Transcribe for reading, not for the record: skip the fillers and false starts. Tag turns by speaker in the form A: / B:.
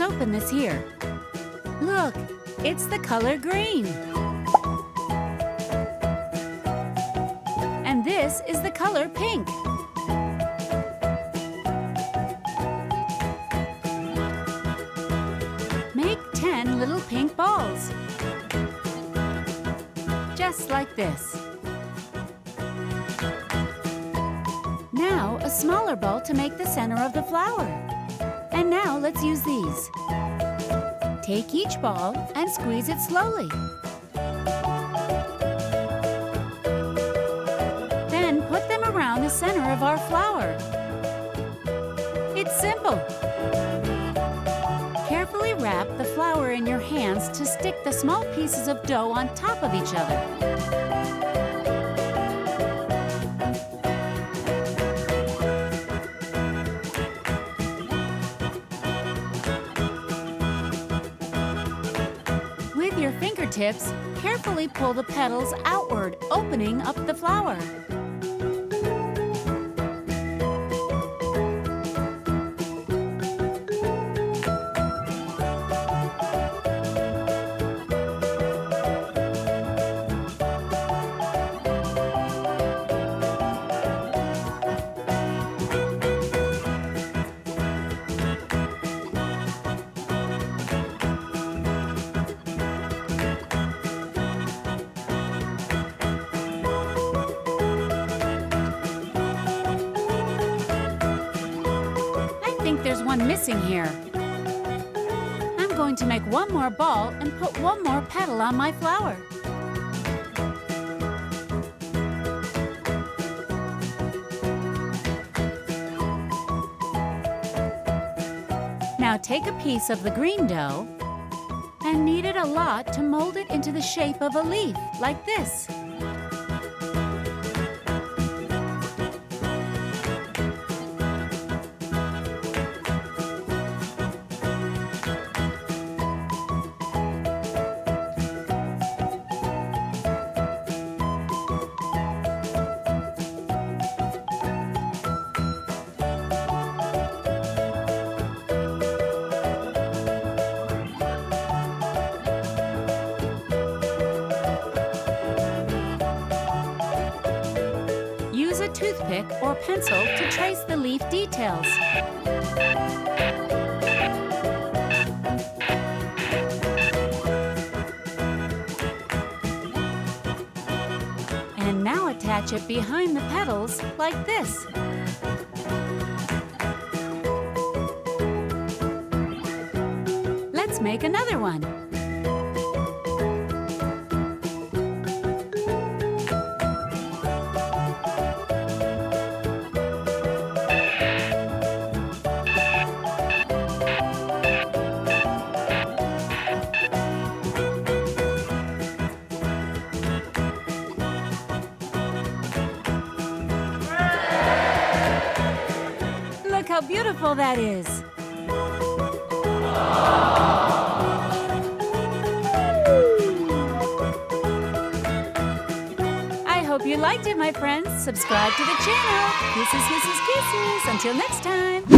A: open this here. Look, it's the color green. And this is the color pink. Make 10 little pink balls. Just like this. Now a smaller ball to make the center of the flower. And now let's use these. Take each ball and squeeze it slowly. Then put them around the center of our flower. It's simple. Carefully wrap the flower in your hands to stick the small pieces of dough on top of each other. With your fingertips, carefully pull the petals outward, opening up the flower. I think there's one missing here. I'm going to make one more ball and put one more petal on my flower. Now take a piece of the green dough and knead it a lot to mold it into the shape of a leaf, like this. Use a toothpick or pencil to trace the leaf details. And now attach it behind the petals like this. Let's make another one. Look how beautiful that is! I hope you liked it, my friends. Subscribe to the channel. Kisses, kisses, kisses. Until next time.